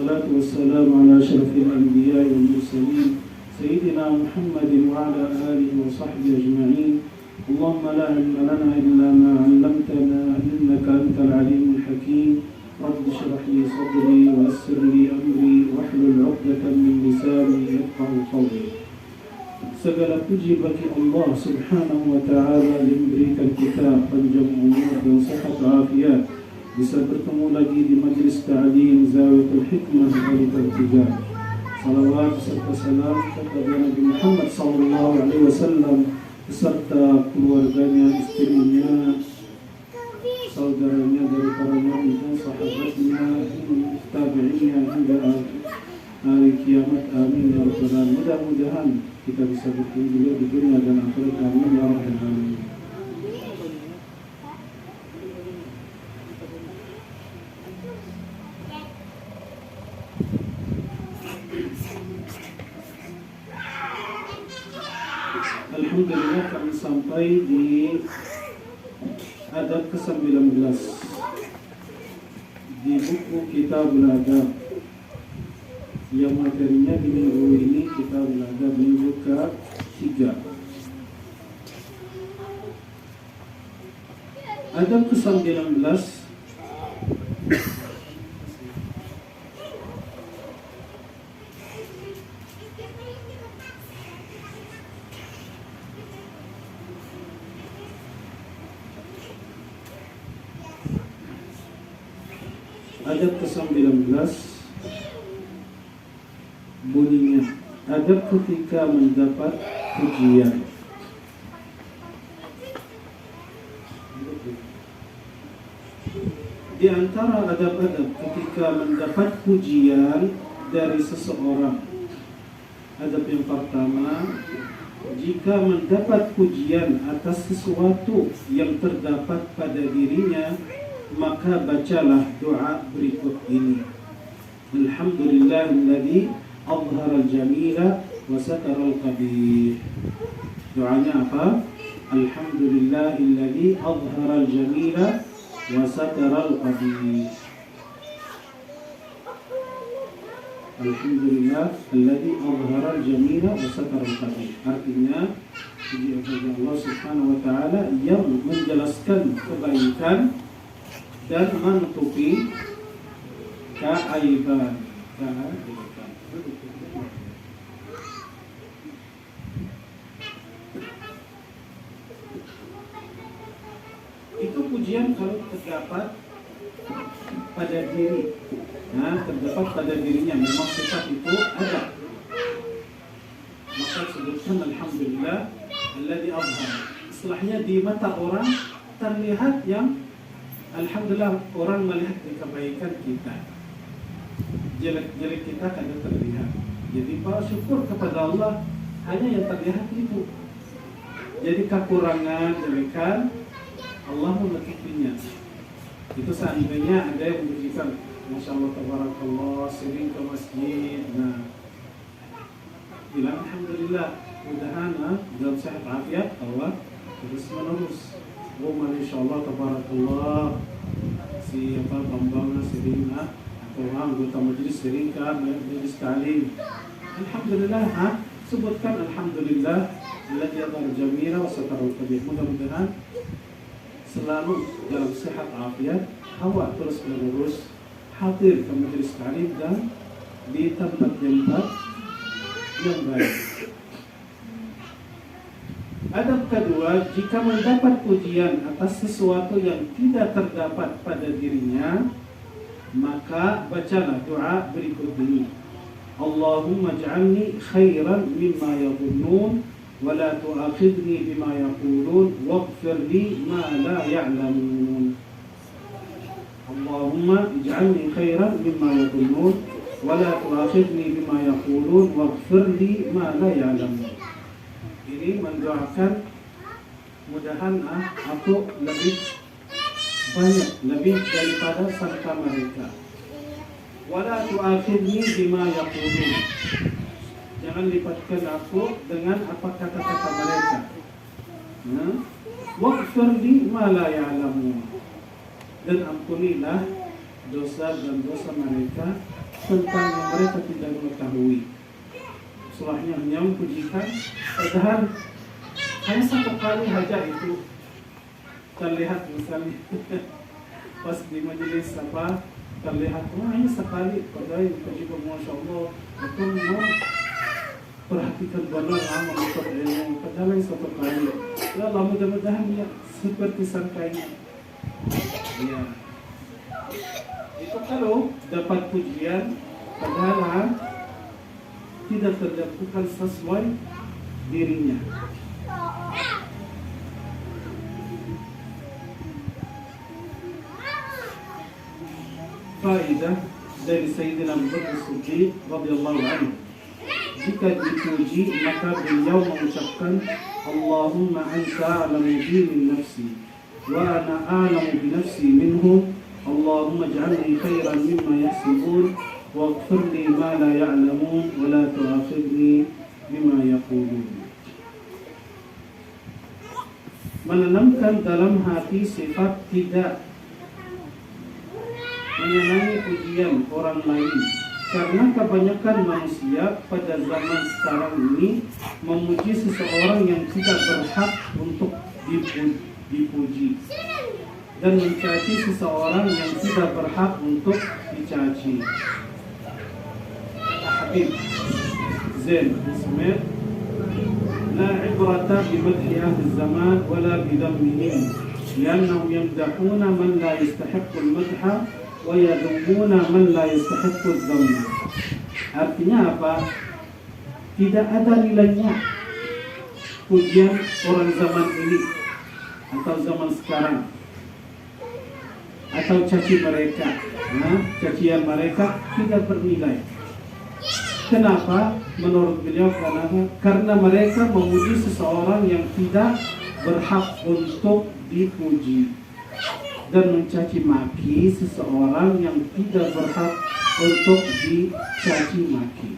والصلاة والسلام على أشرف الأنبياء والمرسلين سيدنا محمد وعلى آله وصحبه أجمعين. اللهم لا علم لنا إلا ما علمتنا إنك أنت العليم الحكيم. رب اشرح لي صدري ويسر لي أمري واحلل عقدة من لساني يفقهوا قولي. Segala puji bagi Allah Subhanahu wa Ta'ala yang memberikan kita panjang umur dan sehat afiat, bisa bertemu lagi di majlis ta'lim Zawiyatul Hikmah dari Tertiga. Salawat serta salam kepada Nabi Muhammad sallallahu alaihi wasallam beserta keluarganya, istrinya, saudaranya dari para nabi dan sahabatnya, tabi'innya hingga hari kiamat. Amin ya rabbal alamin. Mudah-mudahan kita bisa bertemu beliau di dunia dan akhirat. Amin ya rabbal alamin. Alhamdulillah, kami sampai di adab ke-19 di buku Kitabul Adab, yang materinya di minggu ini Kitabul Adab minggu ke-3. Adab ke-19 adab ke-19 bunyinya adab ketika mendapat pujian. Di antara adab-adab ketika mendapat pujian dari seseorang, adab yang pertama, jika mendapat pujian atas sesuatu yang terdapat pada dirinya, maka bacalah doa berikut ini. Alhamdulillahilladzi azhara al-jamila wa satara al-qabih. Doanya apa? Alhamdulillahilladzi azhara al-jamila wa satara al-qabih. Alhamdulillahilladzi azhara al-jamila wa satara al-qabih. Artinya, puji kepada Allah Subhanahu wa taala yang menjelaskan kebaikan dan menutupi keaiban. Itu pujian kalau terdapat pada diri. Nah, terdapat pada dirinya, memang sifat itu ada. Maka sebutkan alhamdulillah alladzi azhar. Istilahnya di mata orang terlihat yang alhamdulillah, orang melihat kebaikan kita, jelek-jelek kita kada terlihat. Jadi para syukur kepada Allah, hanya yang terlihat itu. Jadi kekurangan, jelekan, Allah menutupinya. Itu seandainya ada yang memberikan, Masya Allah, tabarakallah, sering ke masjid, nah, bilang alhamdulillah, mudah-mudahan dalam sehat afiat Allah terus menerus. Oh, Masya Allah, tabarakallah, siapa Bambang sering atau anggota majelis sering ke majelis ta'lim. Alhamdulillah, sebutkan alhamdulillah alladzi azhara jamila wa satara al-qabih. Mudah-mudahan selalu dalam sehat afiat, hawa terus menerus hadir ke majelis ta'lim dan di tempat-tempat yang baik. Adab kedua, jika mendapat pujian atas sesuatu yang tidak terdapat pada dirinya, maka bacalah doa berikut ini. Allahumma ij'alni khairan mimma yadhunnun wa la tu'akhidni bima yaqulun waghfir li ma la ya'lamun. Allahumma ij'alni khairan mimma yadhunnun wa la tu'akhidni bima yaqulun waghfir li ma la ya'lamun. Ini mendoakan mudahan aku lebih banyak, lebih daripada sangka mereka. Wala tu'akhidni bima yaqulun. Jangan lipatkan aku dengan apa kata-kata mereka. Waghfir li ma la ya'lamun. Dan ampunilah dosa dan dosa mereka tentang yang mereka tidak mengetahui. Setelahnya hanya mempujikan, padahal hanya satu kali saja itu terlihat misalnya pas di majelis terlihat hanya sekali, padahal dipuji Masya Allah itu mau perhatikan benar lama untuk ilmu, padahal satu kali. Ya Allah, mudah-mudahan ya seperti sangkanya. Ya. Itu kalau dapat pujian padahal tidak terlakukan sesuai dirinya. Faedah dari Sayyidina Abu Bakar As-Siddiq radhiyallahu anhu. Jika dipuji maka beliau mengucapkan Allahumma anta a'lamu bi min nafsi wa ana a'lamu bi nafsi minhum. Allahumma ij'alni khairan mimma yahsibun waghfir li ma la ya'lamun wa la tu'akhidni bima yaqulun. Menanamkan dalam hati sifat tidak menyenangi pujian orang lain, karena kebanyakan manusia pada zaman sekarang ini memuji seseorang yang tidak berhak untuk dipuji dan mencaci seseorang yang tidak berhak untuk dicaci. Habib Zain Ismail, la ibrata bi madhi ahli zaman wala bi dhammihim li'annahum yamdahuna man la yastahiqqu al-madha wa yadhummuna man la yastahiqqu adh-dhamm. Artinya apa? Tidak ada nilainya pujian orang zaman ini atau zaman sekarang, atau caci mereka. Cacian mereka tidak bernilai. Kenapa? Menurut beliau karena mereka memuji seseorang yang tidak berhak untuk dipuji dan mencaci maki seseorang yang tidak berhak untuk dicaci maki.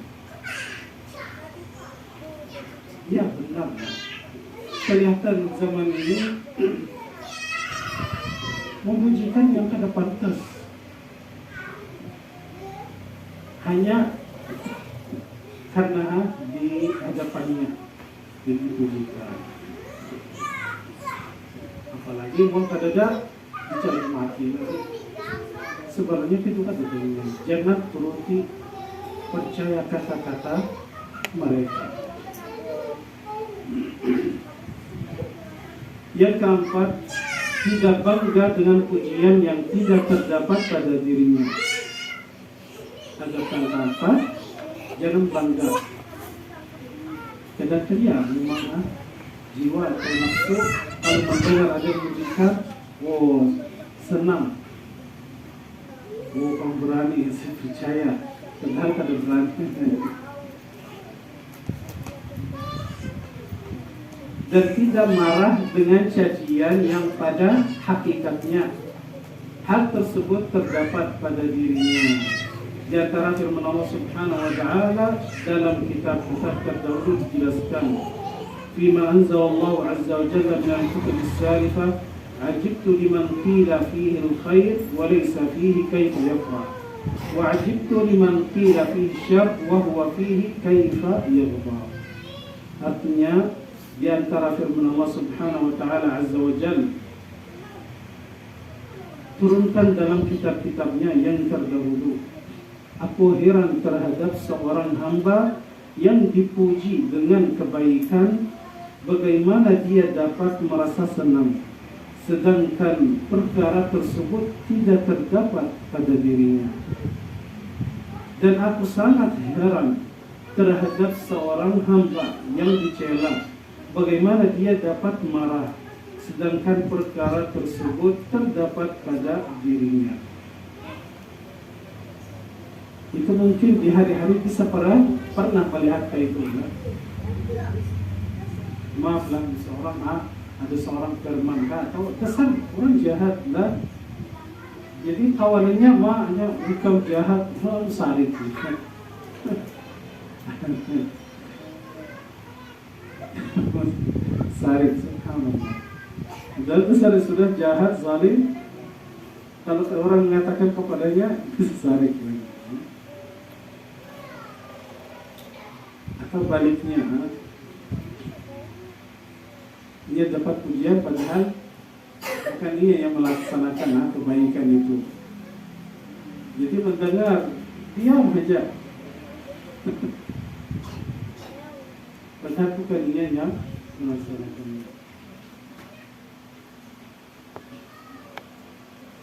Ya benar. Kelihatan zaman ini memujikan yang tidak pantas hanya karena di hadapannya dipujikan. Apalagi mau kadang dicari mati. Sebenarnya itu kan dengan jangan turuti percaya kata-kata mereka. Yang keempat, tidak bangga dengan pujian yang tidak terdapat pada dirinya. Agak keempat, jangan bangga. Kadang-kadang ya memang jiwa atau nafsu kalau mendengar ada pujian, senang. Kamu berani, saya percaya. Padahal kada berani. Dan tidak marah dengan cacian yang pada hakikatnya hal tersebut terdapat pada dirinya. Di antara firman Allah Subhanahu wa taala dalam kitab-kitab terdahulu dijelaskan, "Fima anzalallahu 'azza wa jalla min al-kutub as-salifah, ajibtu liman qila fihi al-khair wa laysa fihi kayfa yafrah, wa ajibtu liman qila fihi syarr wa huwa fihi kayfa yaghdab." Artinya, di antara firman Allah Subhanahu wa taala Azza wa Jalla turunkan dalam kitab-kitabnya yang terdahulu, aku heran terhadap seorang hamba yang dipuji dengan kebaikan, bagaimana dia dapat merasa senang sedangkan perkara tersebut tidak terdapat pada dirinya. Dan aku sangat heran terhadap seorang hamba yang dicela, bagaimana dia dapat marah sedangkan perkara tersebut terdapat pada dirinya. Itu mungkin di hari-hari bisa pernah melihat kayak itu. Ya? Maaf lah, ada seorang firman atau kesan orang jahat lah. Jadi kawanannya hanya engkau jahat, sarik. Sarik, subhanallah. Dan sudah jahat, zalim. Kalau orang mengatakan kepadanya, itu sarik. atau baliknya, dia dapat pujian padahal bukan dia yang melaksanakan kebaikan itu. Jadi mendengar diam saja. Padahal bukan dia yang melaksanakannya.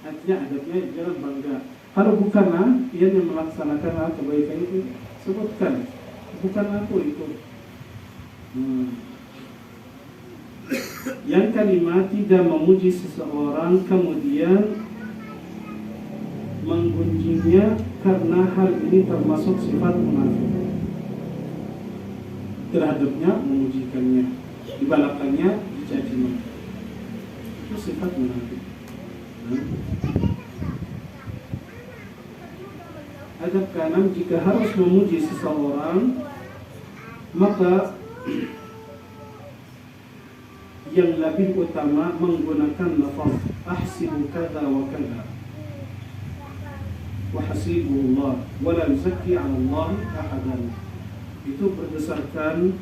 Artinya adabnya jangan bangga. Kalau bukanlah dia yang melaksanakan kebaikan itu, sebutkan. Bukan aku itu. Yang kalimat tidak memuji seseorang kemudian menggunjingnya karena hal ini termasuk sifat munafik. Terhadapnya memujikannya, dibalakannya dicacinya. Itu sifat munafik. Adab kanan, jika harus memuji seseorang, maka yang lebih utama menggunakan lafaz ahsibu kada wa kada wa hasibullah wa la yuzakki 'ala Allah ahadan. Itu berdasarkan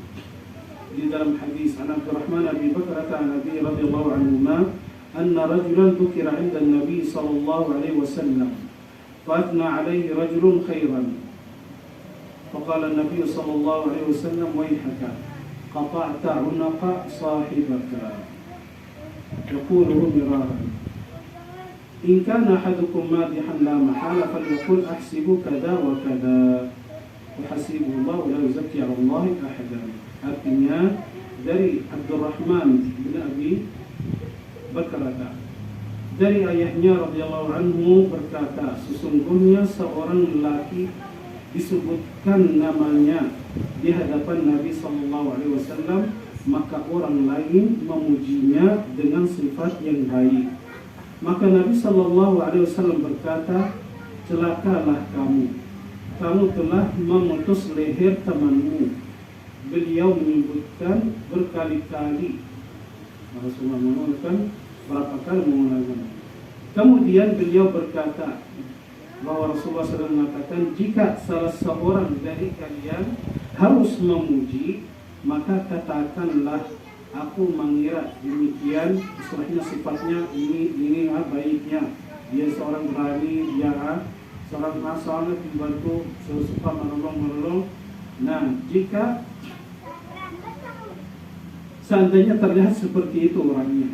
di dalam hadis an Abdurrahman Abi Bakrah an Nabi radhiyallahu anhu anna rajulan dzukira 'inda an-nabi sallallahu alaihi wasallam fa athna 'alaihi rajulun khairan faqala an-nabi sallallahu alaihi wasallam wayhaka qata'ta 'unaqa sahibaka yaquluhu miraran in kana ahadukum madihan la mahala falyaqul ahsibu kada wa kada wa hasibullah wa la yuzakki 'ala Allah ahadan. Artinya dari Abdurrahman bin Abi Bakrah dari ayahnya radhiyallahu anhu berkata, sesungguhnya seorang lelaki disebutkan namanya di hadapan Nabi sallallahu alaihi wasallam, maka orang lain memujinya dengan sifat yang baik. Maka Nabi sallallahu alaihi wasallam berkata, celakalah kamu telah memutus leher temanmu. Beliau menyebutkan berkali-kali, Rasulullah mengatakan berapa kali mengulangi. Kemudian beliau berkata bahwa Rasulullah SAW mengatakan, jika salah seorang dari kalian harus memuji, maka katakanlah, aku mengira demikian, istilahnya sifatnya ini baiknya. Dia seorang berani, dia seorang sangat membantu, suka menolong. Nah, jika seandainya terlihat seperti itu orangnya,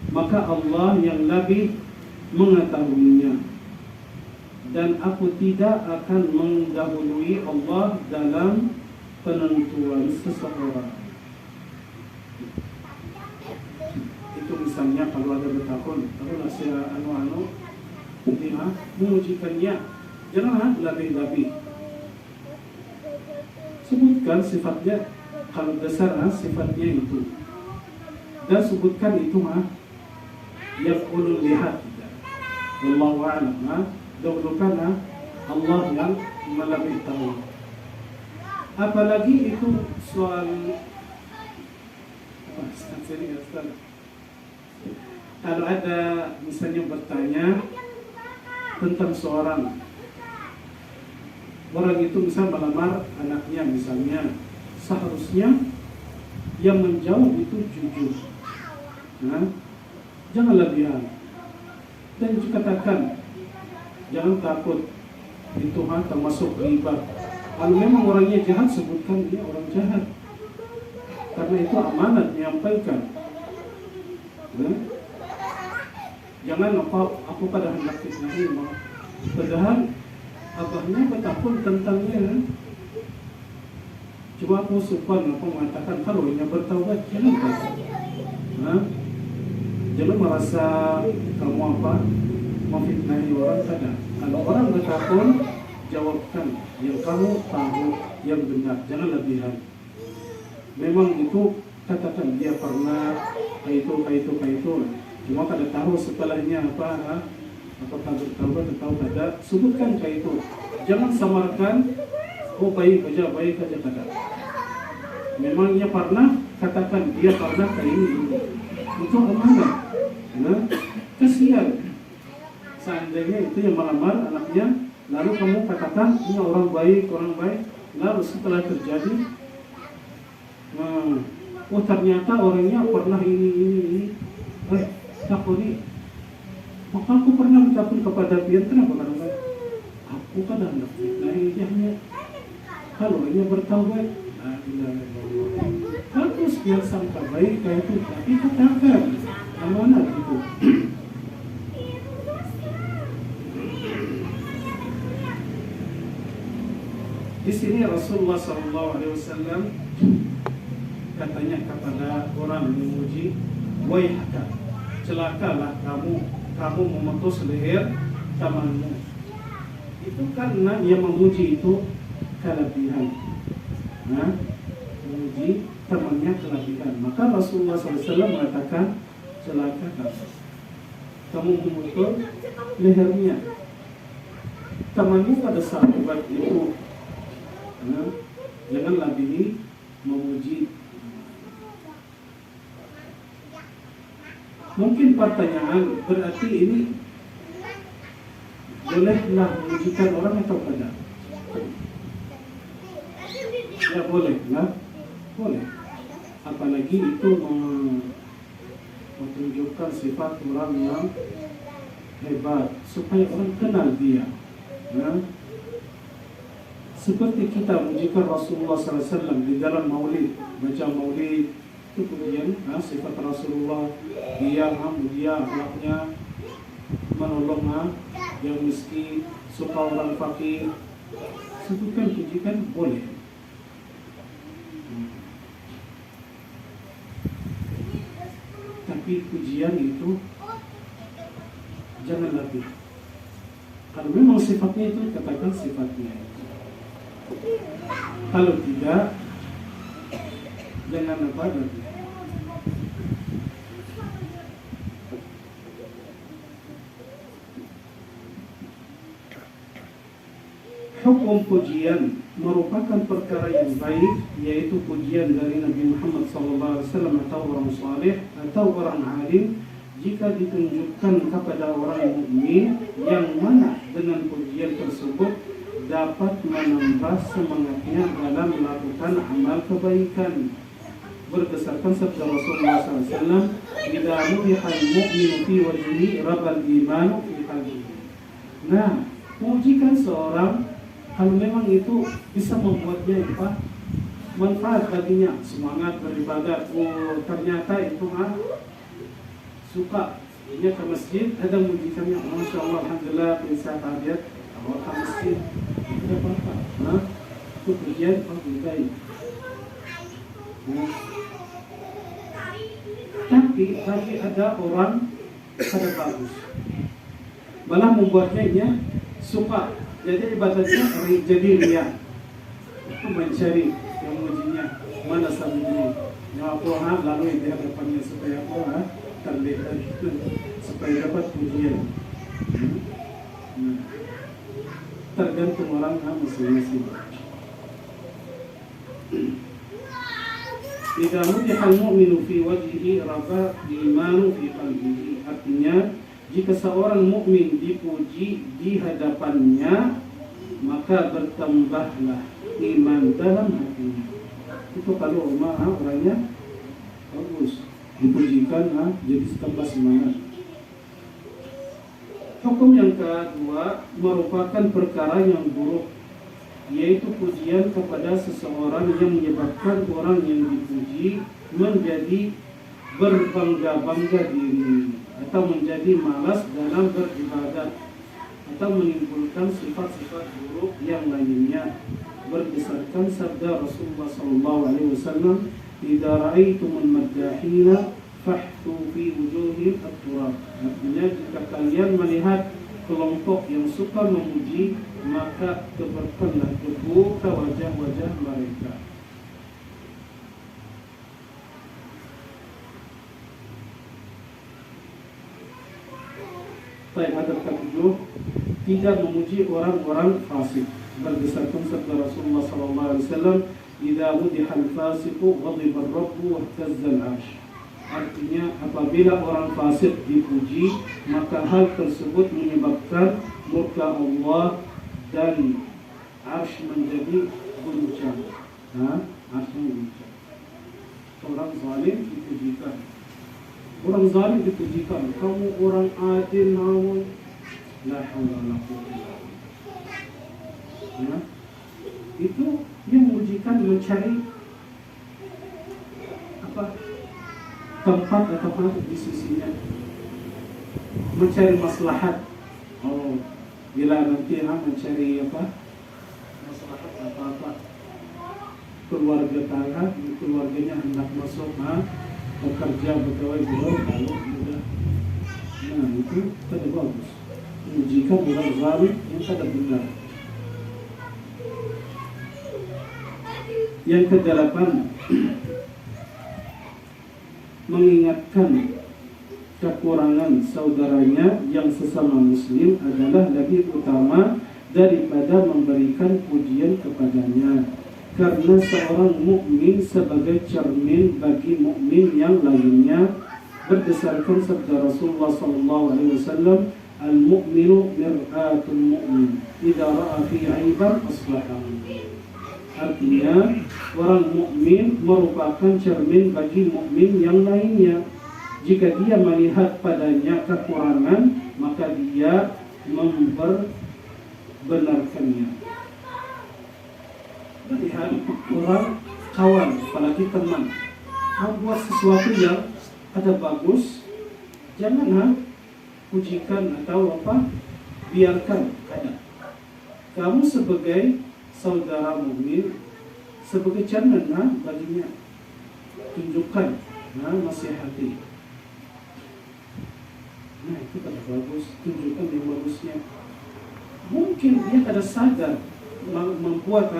maka Allah yang lebih mengetahuinya, dan aku tidak akan mendahului Allah dalam penentuan seseorang. Itu misalnya kalau ada bertakun, aku nasihat jadi memujikannya, jangan lebih-lebih. Sebutkan sifatnya, kalau dasar sifatnya itu, dan sebutkan itu yaqulul lihat. Wallahu a'lam. Dahulukan Allah yang lebih tahu. Apalagi itu soal kalau ada misalnya bertanya tentang seorang orang itu bisa melamar anaknya misalnya, seharusnya yang menjawab itu jujur, jangan lebihan, dan katakan jangan takut, itu termasuk riba. Kalau memang orangnya jahat, sebutkan dia orang jahat, karena itu amanat menyampaikan. Jangan aku pada hendak fitnahi, padahal abahnya bertakun tentangnya. Cuma aku mengatakan kalau ia bertaubat, jangan takut. Jangan merasa kamu memfitnahi orang. Tidak. Kalau orang bertakun, jawabkan yang kamu tahu yang benar, jangan lebihan. Memang itu katakan dia pernah kayak itu. Cuma kada tahu setelahnya apakah bertaubat atau tidak. Sebutkan kayak itu. Jangan samarkan baik aja kada. Memang ia pernah, katakan dia pernah kayak ini. Itu amanah. Kasihan seandainya itu yang melamar anaknya, lalu kamu katakan ini orang baik, Lalu setelah terjadi, oh ternyata orangnya pernah ini. Takuni, maka aku pernah ucapkan kepada pian, kenapa kata aku kan hendak fitnahi dia. Kalau dia bertaubat, bagus biar sangka baik kayak itu, tapi katakan amanat itu. Di sini Rasulullah SAW katanya kepada orang yang memuji, waihaka, celakalah kamu memutus leher temanmu. Itu karena yang memuji itu kelebihan, memuji temannya kelebihan. Maka Rasulullah SAW mengatakan, celaka kamu memutus lehernya temanmu pada saat itu. Jangan lebih memuji. Mungkin pertanyaan, berarti ini bolehlah memujikan orang atau tidak? Ya boleh lah, boleh. Apalagi itu menunjukkan sifat orang yang hebat supaya orang kenal dia. Seperti kita memujikan Rasulullah SAW di dalam maulid, baca maulid itu kemudian sifat Rasulullah, dia akhlaknya menolong yang miskin, suka orang fakir, sebutkan pujikan boleh. Tapi pujian itu jangan lebih. Kalau memang sifatnya itu, katakan sifatnya. Kalau tidak, jangan apa lagi. Hukum pujian merupakan perkara yang baik, yaitu pujian dari Nabi Muhammad SAW atau orang saleh atau orang alim, jika ditunjukkan kepada orang mukmin yang mana dengan pujian tersebut dapat menambah semangatnya dalam melakukan amal kebaikan. Berdasarkan sabda Rasulullah SAW, "Idza nubiha al-mu'minu fi wajhihi rabal imanu fi qalbihi." Nah, pujikan seorang kalau memang itu bisa membuatnya manfaat baginya, semangat beribadah. Oh, ternyata itu suka dia ke masjid, ada mujikannya, masya Allah, alhamdulillah, bisa tahiyat, awal ke masjid, tidak apa-apa. Itu pujian lebih baik. Tapi bagi ada orang pada bagus, malah membuatnya suka. Jadi ibadahnya jadi riya, mencari yang mujinya mana sahaja. Yang apa lalu di hadapannya supaya apa terlihat, supaya dapat pujian. Tergantung orang masing-masing. Idza nudiha al-mu'minu fi wajhihi raba imanu fi qalbihi. Artinya, jika seorang mukmin dipuji di hadapannya, maka bertambahlah iman dalam hatinya. Itu kalau orangnya bagus, dipujikan jadi tambah semangat. Hukum yang kedua merupakan perkara yang buruk, yaitu pujian kepada seseorang yang menyebabkan orang yang dipuji menjadi berbangga-bangga diri atau menjadi malas dalam beribadah atau menimbulkan sifat-sifat buruk yang lainnya. Berdasarkan sabda Rasulullah SAW, "Idza ra'aitumul maddahina fahtu fi wujuhihim at-turab." Artinya, jika kalian melihat kelompok yang suka memuji, maka tebarkanlah debu ke wajah-wajah mereka. Baik, hadap ke-7, tidak memuji orang-orang fasik. Berdasarkan sabda Rasulullah SAW, "Idza mudihal fasiqu ghadiba ar-rabbu wa ihtazza al-'arsy." Artinya, apabila orang fasik dipuji, maka hal tersebut menyebabkan murka Allah dan arsy menjadi goncang. Arsnya goncang. Orang zalim dipujikan. Orang zalim dipujikan. Kamu orang adil, namun la haula wala quwwata illa billah. Itu yang memujikan mencari tempat atau di sisinya, mencari maslahat. Oh, bila nanti mencari maslahat apa keluarga tangga, keluarganya hendak masuk bekerja pegawai buruh, lalu mudah. Nah itu tidak bagus. Mengujikan orang zalim yang tidak benar. Yang kedelapan, mengingatkan kekurangan saudaranya yang sesama muslim adalah lebih utama daripada memberikan pujian kepadanya, karena seorang mukmin sebagai cermin bagi mukmin yang lainnya, berdasarkan sabda Rasulullah SAW, al-mu'minu mir'atul mu'min idza ra'a fi 'aiban aslahahu. Artinya, orang mukmin merupakan cermin bagi mukmin yang lainnya. Jika dia melihat padanya kekurangan, maka dia memperbenarkannya. Melihat orang kawan, apalagi teman, membuat sesuatu yang ada bagus, jangan pujikan atau biarkan ada. Kamu sebagai saudara mukmin, sebagai cermin baginya, tunjukkan, nasihati. Nah itu kan bagus, tunjukkan yang bagusnya. Mungkin dia tidak sadar membuat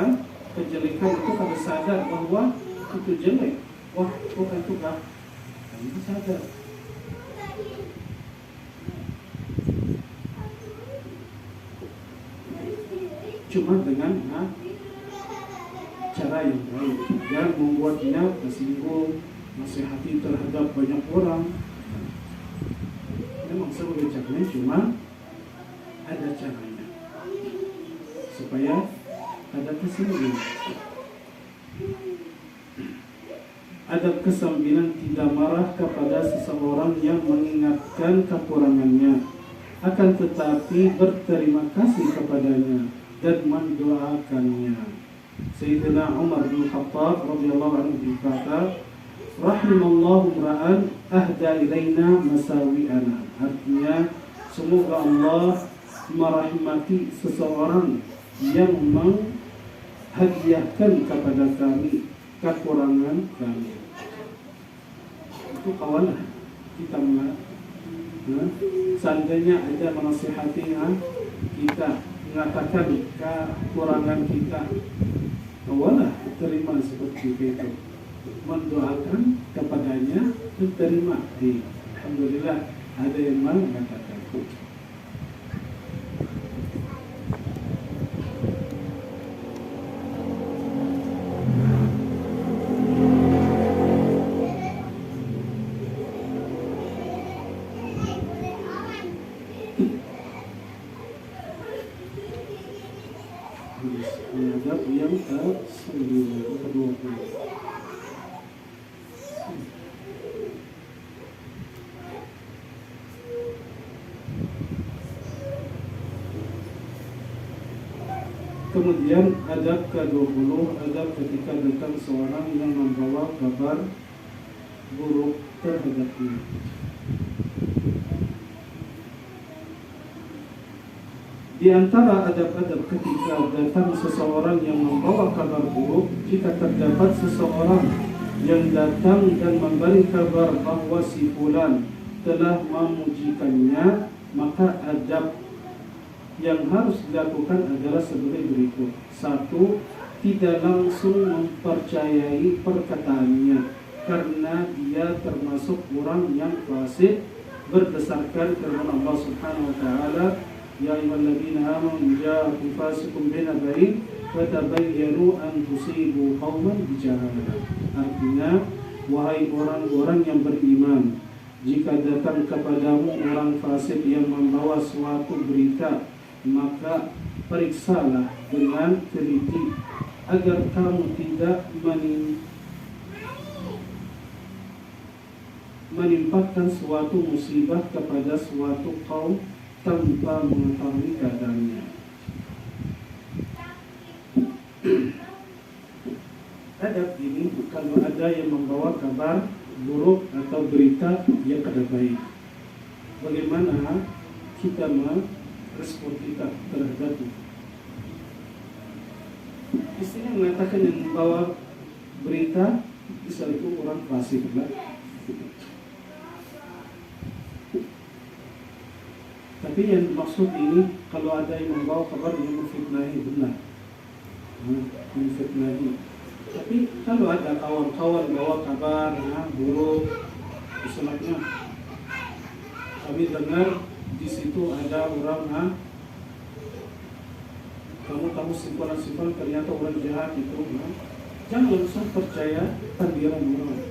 kejelekan itu, kada sadar bahwa itu jelek. Wah, bukan itu kah? Itu sadar. Cuma dengan cara yang baik, dan membuatnya tersinggung, nasihati terhadap banyak orang. Memang sebagai caranya, cuma ada caranya supaya ada kesembilan. Adab ke-9, tidak marah kepada seseorang yang mengingatkan kekurangannya, akan tetapi berterima kasih kepadanya dan mendoakannya. Sayyidina Umar bin Khattab radhiyallahu anhu berkata, rahimallahu ra'an ahda ilaina masawi'ana. Artinya, semoga Allah merahmati seseorang yang menghadiahkan kepada kami kekurangan kami. Itu kawan kita seandainya ada menasihati kita, mengatakan kekurangan kita, kawanlah terima seperti itu, mendoakan kepadanya, diterima. Alhamdulillah ada yang mengatakan. Adab yang ke-20. Kemudian adab ke-20, adab ketika datang seorang yang membawa kabar buruk terhadapnya. Di antara adab-adab ketika datang seseorang yang membawa kabar buruk, jika terdapat seseorang yang datang dan memberi kabar bahwa si fulan telah memujikannya, maka adab yang harus dilakukan adalah sebagai berikut. 1. Tidak langsung mempercayai perkataannya, karena dia termasuk orang yang fasik, berdasarkan firman Allah Subhanahu wa taala, ya ayyuhalladzina amanu ja'akum fasiqun binaba'in fatabayyanu an tusibu qauman bijahalah. Artinya, wahai orang-orang yang beriman, jika datang kepadamu orang fasik yang membawa suatu berita, maka periksalah dengan teliti agar kamu tidak menimpakan suatu musibah kepada suatu kaum tanpa mengetahui keadaannya. Adab ini kalau ada yang membawa kabar buruk atau berita yang kada baik, bagaimana kita merespon kita terhadap itu. Istilah mengatakan yang membawa berita bisa itu orang fasik lah. Tapi yang maksud ini kalau ada yang membawa kabar yang memfitnahi, benar, memfitnahi. Tapi kalau ada kawan-kawan bawa kabar buruk, misalnya kami dengar di situ ada orang kamu simpan ternyata orang jahat itu, jangan langsung percaya tandiran orang.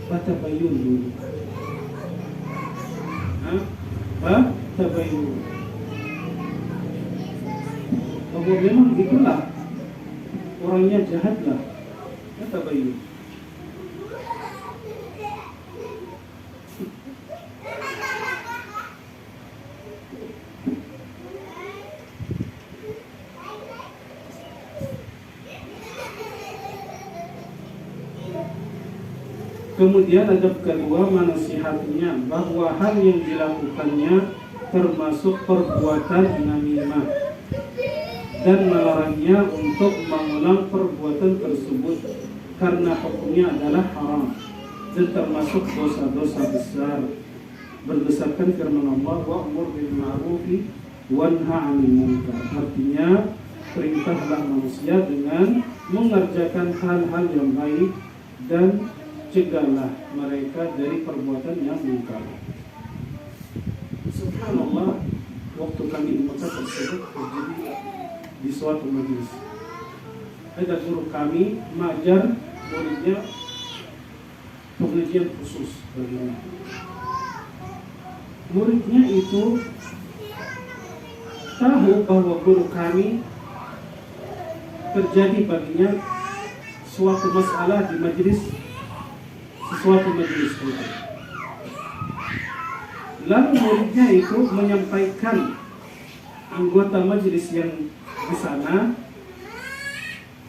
Baca bayun dulu. Tabayun. Bahwa memang itulah orangnya jahatlah, tabayun. Kemudian adab kedua menasihatnya bahwa hal yang dilakukannya termasuk perbuatan namimah dan melarangnya untuk mengulang perbuatan tersebut karena hukumnya adalah haram dan termasuk dosa-dosa besar berdasarkan firman Allah wa'mur bil ma'rufi wanha 'anil munkar. Artinya perintahlah manusia dengan mengerjakan hal-hal yang baik dan cegahlah mereka dari perbuatan yang mungkar. Subhanallah, waktu kami di Mekah tersebut terjadi di suatu majelis. Ada guru kami mengajar muridnya pengajian khusus baginya. Muridnya itu tahu bahwa guru kami terjadi baginya suatu masalah di majelis, sesuatu majelis itu. Lalu muridnya itu menyampaikan anggota majelis yang di sana,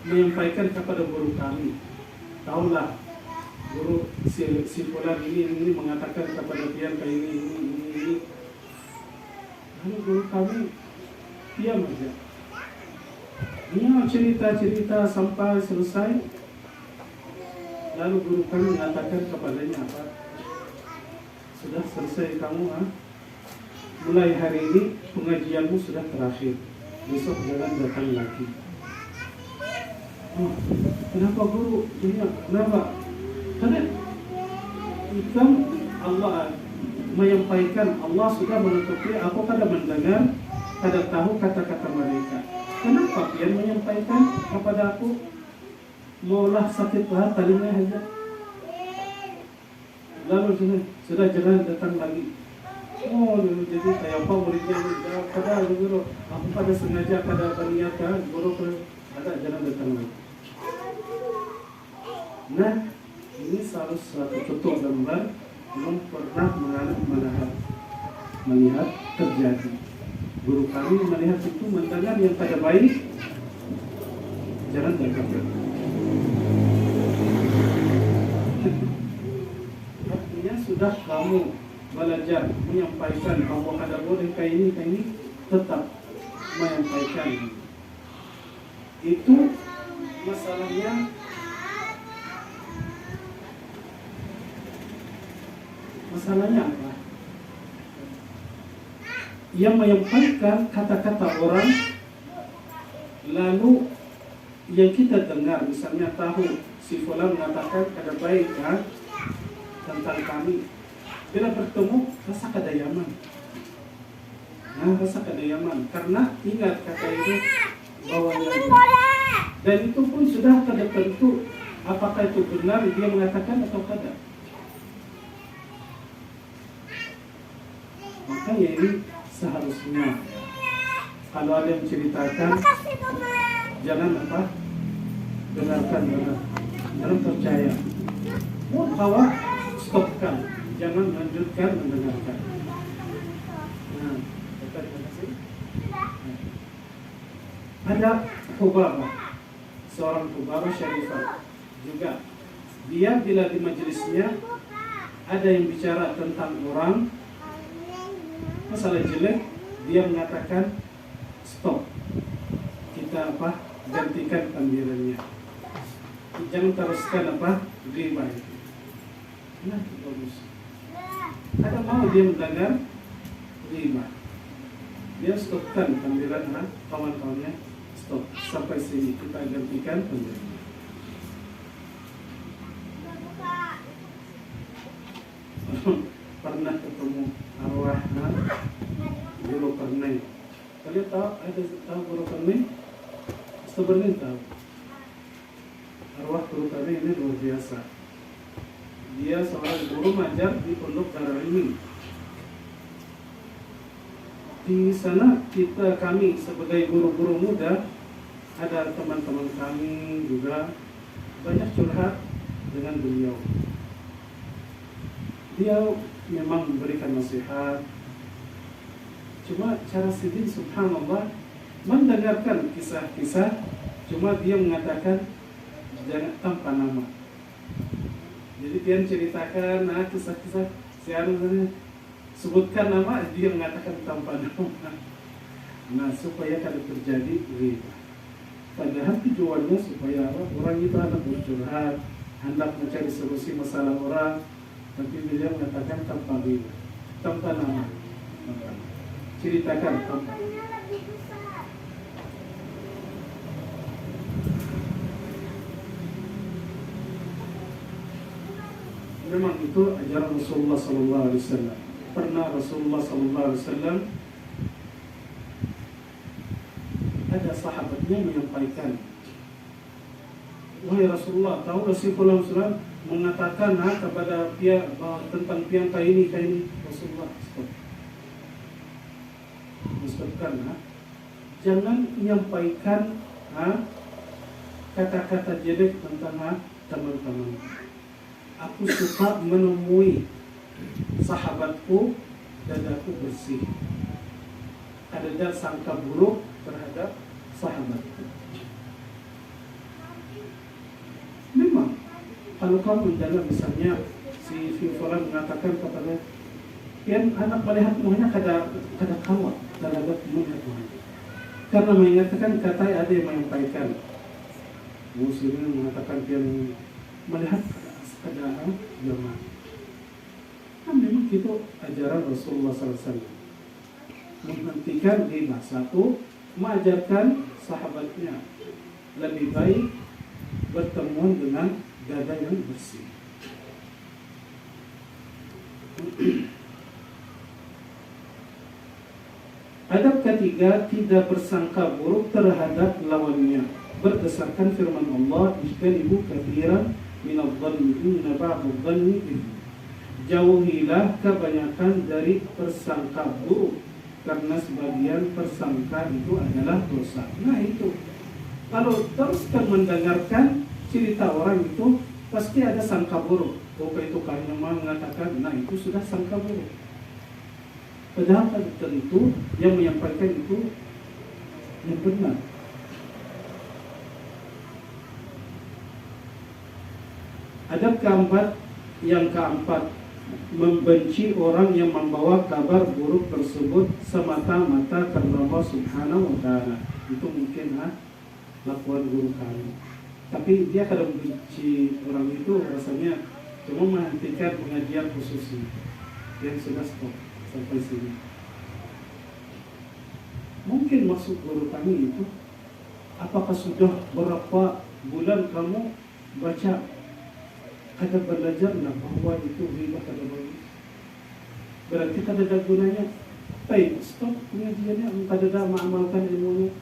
menyampaikan kepada guru kami, tahulah guru si fulan ini mengatakan kepada dia kayak ini. Lalu guru kami diam aja. Dia cerita sampai selesai. Lalu guru kami mengatakan kepadanya apa? Sudah selesai kamu, mulai hari ini pengajianmu sudah terakhir. Besok jangan datang lagi. Kenapa guru? Kenapa? Karena itu Allah menyampaikan, Allah sudah menutupi. Aku kada mendengar, kada tahu kata-kata mereka. Kenapa dia menyampaikan kepada aku? Maulah sakit talinya saja. Lalu sudah jangan datang lagi. Jadi kayak apa muridnya pada guru, aku pada sengaja kada berniat guru ada jangan datang lagi. Nah, ini salah satu contoh gambar belum pernah melihat terjadi. Guru kami melihat itu mendengar yang kada baik, jangan datang. Artinya sudah kamu belajar menyampaikan bahwa ada boleh kayak ini, tetap menyampaikan. Itu masalahnya apa? Yang menyampaikan kata-kata orang, lalu yang kita dengar, misalnya tahu si fulan mengatakan kada baik tentang kami. Bila bertemu rasa kedayaman. Rasa kedayaman karena ingat kata itu bawahnya. Dan itu pun sudah kada tentu apakah itu benar dia mengatakan atau kada. Makanya ini seharusnya Kalau ada yang ceritakan, jangan apa? Dengarkan, jangan percaya. Kalau stopkan, jangan lanjutkan mendengarkan. Nah, terima kasih. Ada Hubabah, seorang Hubabah Syarifah juga. Dia bila di majelisnya ada yang bicara tentang orang masalah jelek, dia mengatakan stop, kita apa? Gantikan panggilannya. Jangan teruskan apa? Ghibah itu. Nah, bagus. Ada mau dia mendengar ghibah, dia stopkan panggilan kawan-kawannya. Stop, sampai sini kita gantikan panggilannya. Pernah ketemu arwah Guru Karnai. Kalian tahu Guru Karnai? Sebenarnya tahu. Arwah Guru Karnai ini luar biasa. Dia seorang guru mengajar di Pondok Darul Ilmi. Di sana kami sebagai guru-guru muda, ada teman-teman kami juga banyak curhat dengan beliau. Dia memang memberikan nasihat. Cuma cara sedih, subhanallah, mendengarkan kisah-kisah, cuma dia mengatakan jangan tanpa nama. Jadi dia ceritakan kisah-kisah, seharusnya sebutkan nama, dia mengatakan tanpa nama. Nah, supaya kalau terjadi ghibah. Padahal tujuannya supaya orang itu hendak bercurhat, hendak mencari solusi masalah orang, tapi beliau mengatakan tanpa ghibah, tanpa nama. Ceritakan tanpa. Memang itu ajaran Rasulullah SAW. Pernah Rasulullah SAW ada sahabatnya menyampaikan, wahai Rasulullah, tahu si fulan mengatakan kepada pihak tentang pihak ini. Rasulullah stopkan, jangan menyampaikan kata-kata jelek tentang teman-teman. Aku suka menemui sahabatku, dadaku bersih. Ada sangka buruk terhadap sahabatku. Memang kalau kamu mendalam, misalnya si fulan mengatakan kepada yang anak melihat semuanya kada kawat terhadap melihat semuanya, karena mengatakan kata ada yang menyampaikan muslimin mengatakan yang melihat keadaan jamaah. Kan memang itu ajaran Rasulullah SAW. Menghentikan ghibah. Satu, mengajarkan sahabatnya lebih baik bertemuan dengan dada yang bersih. Adab ketiga, tidak bersangka buruk terhadap lawannya berdasarkan firman Allah, ijtanibu katsiran minadh-dhanni inna ba'dadh-dhanni itsm. Jauhilah kebanyakan dari persangka buruk, karena sebagian persangka itu adalah dosa. Nah itu, kalau teruskan mendengarkan cerita orang itu, pasti ada sangka buruk. Oh, itu kayaknya mengatakan, nah itu sudah sangka buruk. Padahal tentu yang menyampaikan itu yang benar. Adab yang keempat, membenci orang yang membawa kabar buruk tersebut semata-mata karena Allah Subhanahu wa Ta'ala. Itu mungkin lakuan guru kami. Tapi dia kadang benci orang itu rasanya cuma menghentikan pengajian khususnya yang sudah stop sampai sini. Mungkin maksud guru kami itu, apakah sudah berapa bulan kamu baca, ada belajar bahwa itu ghibah kada bagus, berarti kada ada gunanya. Baik, stop pengajiannya, kada ada mengamalkan ilmunya.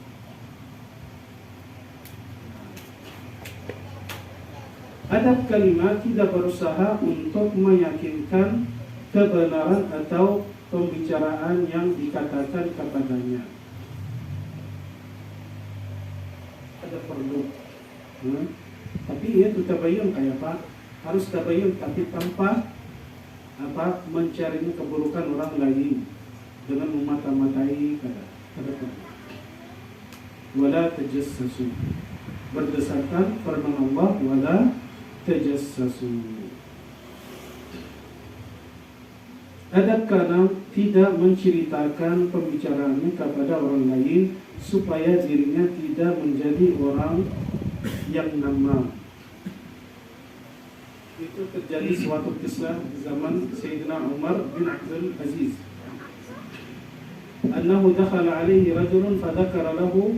Adab kelima, tidak berusaha untuk meyakinkan kebenaran atau pembicaraan yang dikatakan kepadanya. perlu. Tapi itu tabayun kayak apa? Harus tabayun tapi tanpa mencari keburukan orang lain dengan memata-matai kata. Wala tajassasu, berdasarkan firman Allah, wala tajassasu. Adakah tidak menceritakan pembicaraannya kepada orang lain supaya dirinya tidak menjadi orang yang nama. Itu terjadi suatu kisah di zaman Sayyidina Umar bin Abdul Aziz. Annahu dakhala alaihi rajulun fadhakara lahu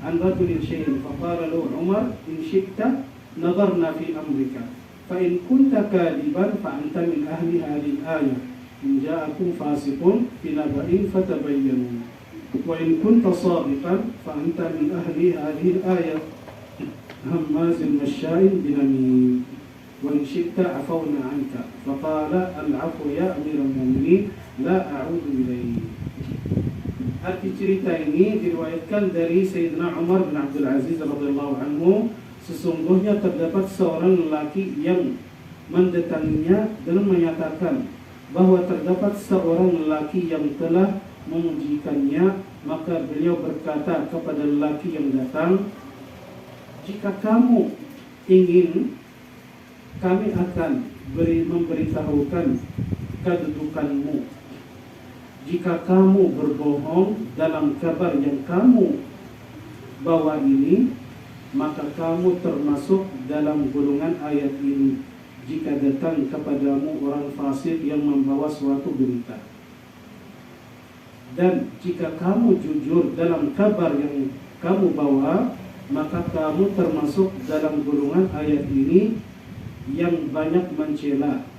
an rajulin syai'an faqala lahu Umar in syi'ta nadarna fi amrika fa in kunta kadiban fa anta min ahli hadhihi al-ayah in ja'akum fasiqun binaba'in fatabayyanu wa in kunta sadiqan fa anta min ahli hadhihi al-ayah hammazin masya'in binamim wa in syi'ta afawna 'anka faqala al-'afwu ya amiral mu'minin la a'udu ilayhi. Arti cerita ini diriwayatkan dari Sayyidina Umar bin Abdul Aziz radhiyallahu anhu. Sesungguhnya terdapat seorang lelaki yang mendatanginya dan menyatakan bahwa terdapat seorang lelaki yang telah memujikannya. Maka beliau berkata kepada lelaki yang datang, jika kamu ingin, kami akan memberitahukan kedudukanmu. Jika kamu berbohong dalam kabar yang kamu bawa ini, maka kamu termasuk dalam golongan ayat ini. Jika datang kepadamu orang fasik yang membawa suatu berita, dan jika kamu jujur dalam kabar yang kamu bawa, maka kamu termasuk dalam golongan ayat ini yang banyak mencela,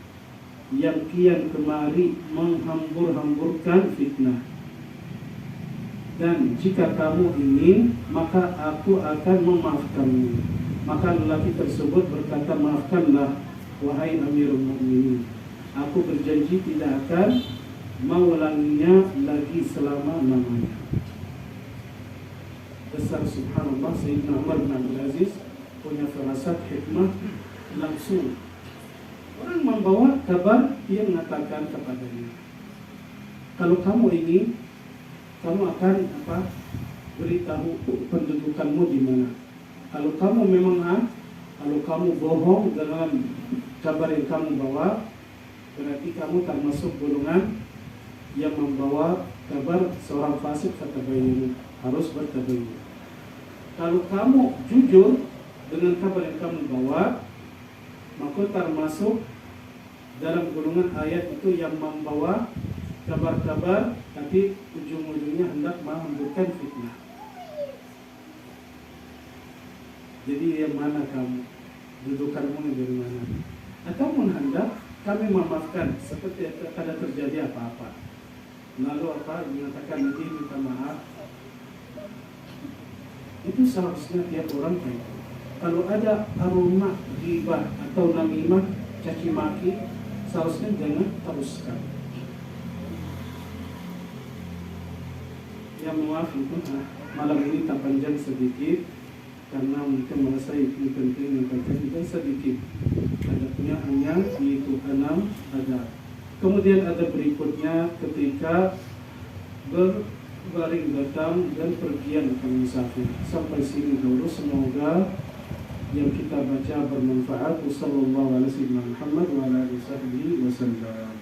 yang kian kemari menghambur-hamburkan fitnah. Dan jika kamu ingin, maka aku akan memaafkanmu. Maka lelaki tersebut berkata, maafkanlah wahai Amirul Mukminin, aku berjanji tidak akan mengulanginya lagi selama-lamanya. Besar subhanallah, Sayyidina Umar bin Abdul Aziz punya firasat hikmah langsung. Orang membawa kabar, dia mengatakan kepadanya, kalau kamu ingin, kamu akan beritahu pendudukanmu di mana. Kalau kamu memang kalau kamu bohong dalam kabar yang kamu bawa, berarti kamu termasuk golongan yang membawa kabar seorang fasik, fatabayyanu, harus bertabayyun. Kalau kamu jujur dengan kabar yang kamu bawa, maka termasuk dalam golongan ayat itu yang membawa kabar-kabar tapi ujung-ujungnya hendak menghamburkan fitnah. Jadi yang mana kamu? Dudukanmu dari mana? Atau hendak kami memaafkan seperti ada terjadi apa-apa, lalu mengatakan nanti minta maaf. Itu seharusnya tiap orang baik. Kalau ada aroma ghibah atau namimah, caci maki, seharusnya jangan teruskan. Ya maaf itu malam ini tak panjang sedikit karena mungkin merasa itu penting dan sedikit. Adabnya hanya yaitu 6 adab. Kemudian ada berikutnya ketika berbaring datang dan pergian akan musafir. Sampai sini dulu, semoga yang kita baca bermanfaat. Wassallallahu ala sayyidina Muhammad wa ala alihi wasallam.